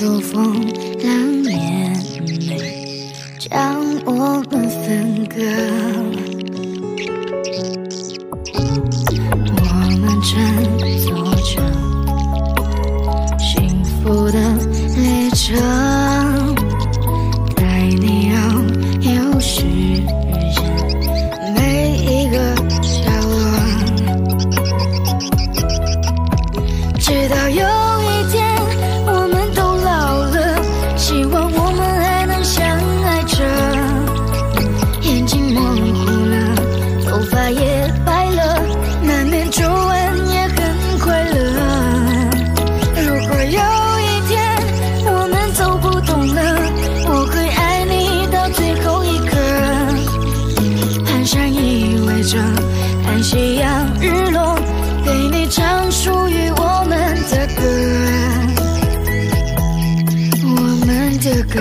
朵风浪眼泪将我们分割。我们正走着幸福的列车，带你遨游世人每一个角落，直到有一天我们都老了，希望我们还能相爱着。眼睛模糊了，头发也白了，难免皱纹也很快乐。如果有一天我们走不动了，我会爱你到最后一刻。蹒跚依偎着看夕阳日落，给你唱属于我们的歌，我们的歌。